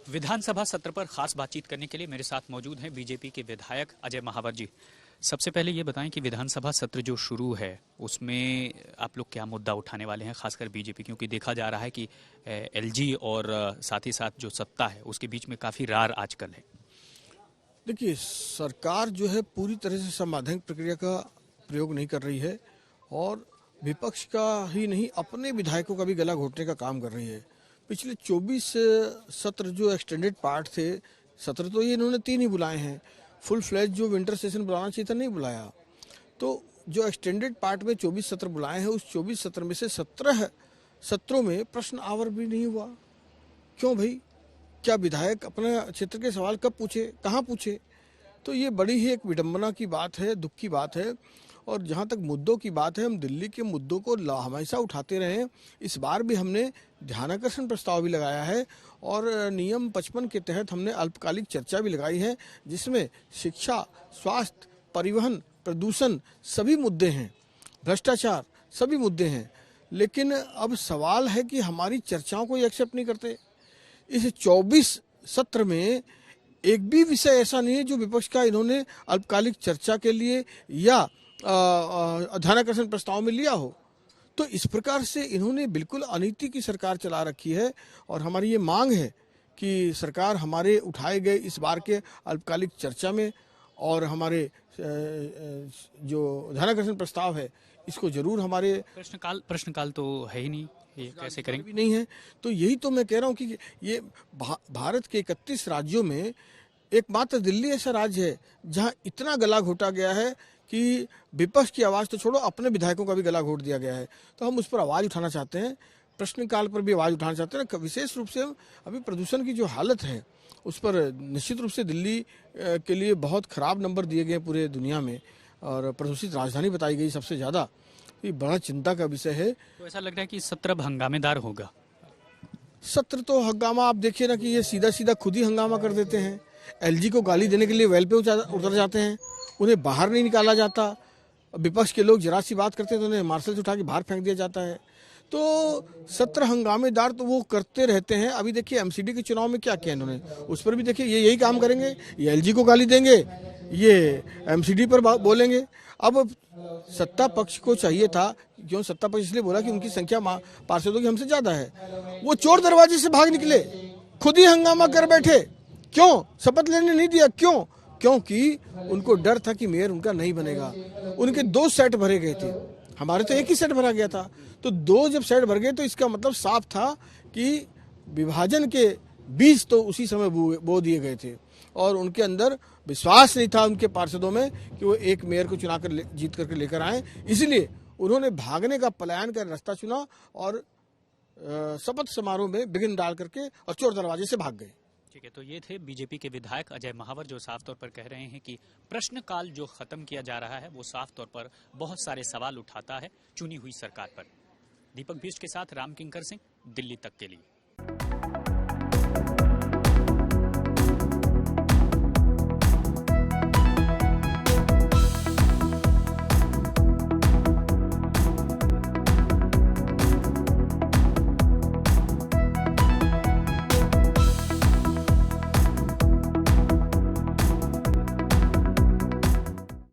विधानसभा सत्र पर खास बातचीत करने के लिए मेरे साथ मौजूद हैं बीजेपी के विधायक अजय महावर जी। सबसे पहले ये बताएं कि विधानसभा सत्र जो शुरू है उसमें आप लोग क्या मुद्दा उठाने वाले हैं, खासकर बीजेपी, क्योंकि देखा जा रहा है कि एलजी और साथ ही साथ जो सत्ता है उसके बीच में काफी रार आजकल है। देखिए, सरकार जो है पूरी तरह से संवैधानिक प्रक्रिया का प्रयोग नहीं कर रही है और विपक्ष का ही नहीं अपने विधायकों का भी गला घोटने का काम कर रही है। पिछले 24 सत्र जो एक्सटेंडेड पार्ट थे, सत्र तो ये इन्होंने 3 ही बुलाए हैं। फुल फ्लैज जो विंटर सेशन बुलाना चाहिए था नहीं बुलाया। तो जो एक्सटेंडेड पार्ट में 24 सत्र बुलाए हैं, उस 24 सत्र में से 17 सत्रों में प्रश्न आवर भी नहीं हुआ। क्यों भाई? क्या विधायक अपने क्षेत्र के सवाल कब पूछे, कहाँ पूछे? तो ये बड़ी ही एक विडंबना की बात है, दुख की बात है। और जहाँ तक मुद्दों की बात है, हम दिल्ली के मुद्दों को हमेशा उठाते रहे हैं। इस बार भी हमने ध्यानाकर्षण प्रस्ताव भी लगाया है और नियम 55 के तहत हमने अल्पकालिक चर्चा भी लगाई है, जिसमें शिक्षा, स्वास्थ्य, परिवहन, प्रदूषण सभी मुद्दे हैं, भ्रष्टाचार सभी मुद्दे हैं। लेकिन अब सवाल है कि हमारी चर्चाओं को ये एक्सेप्ट नहीं करते। इस 24 सत्र में एक भी विषय ऐसा नहीं है जो विपक्ष का इन्होंने अल्पकालिक चर्चा के लिए या ध्यानाकर्षण प्रस्ताव में लिया हो। तो इस प्रकार से इन्होंने बिल्कुल अनीति की सरकार चला रखी है और हमारी ये मांग है कि सरकार हमारे उठाए गए इस बार के अल्पकालिक चर्चा में और हमारे जो ध्यानाकर्षण प्रस्ताव है इसको जरूर हमारे प्रश्नकाल तो है ही नहीं, ये कैसे करेंगे? भी नहीं है। तो यही तो मैं कह रहा हूँ कि ये भारत के 31 राज्यों में एकमात्र दिल्ली ऐसा राज्य है जहाँ इतना गला घोटा गया है कि विपक्ष की आवाज़ तो छोड़ो, अपने विधायकों का भी गला घोट दिया गया है। तो हम उस पर आवाज़ उठाना चाहते हैं, प्रश्नकाल पर भी आवाज़ उठाना चाहते हैं। विशेष रूप से अभी प्रदूषण की जो हालत है उस पर निश्चित रूप से दिल्ली के लिए बहुत खराब नंबर दिए गए पूरे दुनिया में और प्रदूषित राजधानी बताई गई सबसे ज़्यादा। ये बड़ा चिंता का विषय है। तो ऐसा लग रहा है कि सत्र अब हंगामेदार होगा। सत्र तो हंगामा, आप देखिए ना कि ये सीधा सीधा खुद ही हंगामा कर देते हैं। एलजी को गाली देने के लिए वेल पे उतर जाते हैं, उन्हें बाहर नहीं निकाला जाता। विपक्ष के लोग जरा सी बात करते हैं तो उन्हें मार्शल से उठा के बाहर फेंक दिया जाता है। तो सत्र हंगामेदार तो वो करते रहते हैं। अभी देखिए एमसीडी के चुनाव में क्या किया इन्होंने, उस पर भी देखिए ये यही काम करेंगे। ये एलजी को गाली देंगे, ये एमसीडी पर बोलेंगे। अब सत्ता पक्ष को चाहिए था, क्यों सत्ता पक्ष इसलिए बोला कि उनकी संख्या पार्षदों की हमसे ज्यादा है। वो चोर दरवाजे से भाग निकले, खुद ही हंगामा कर बैठे। क्यों? शपथ लेने नहीं दिया। क्यों? क्योंकि उनको डर था कि मेयर उनका नहीं बनेगा। उनके 2 सेट भरे गए थे, हमारे तो एक ही सेट भरा गया था। तो 2 जब सेट भर गए तो इसका मतलब साफ था कि विभाजन के बीज तो उसी समय बो दिए गए थे और उनके अंदर विश्वास नहीं था उनके पार्षदों में कि वो एक मेयर को चुना कर जीत करके लेकर आए। इसलिए उन्होंने भागने का, पलायन का रास्ता चुना और शपथ समारोह में विघ्न डाल करके और चोर दरवाजे से भाग गए। ठीक है, तो ये थे बीजेपी के विधायक अजय महावर, जो साफ तौर पर कह रहे हैं कि प्रश्नकाल जो खत्म किया जा रहा है वो साफ तौर पर बहुत सारे सवाल उठाता है चुनी हुई सरकार पर। दीपक भीष्ट के साथ राम किंकर सिंह, दिल्ली तक के लिए।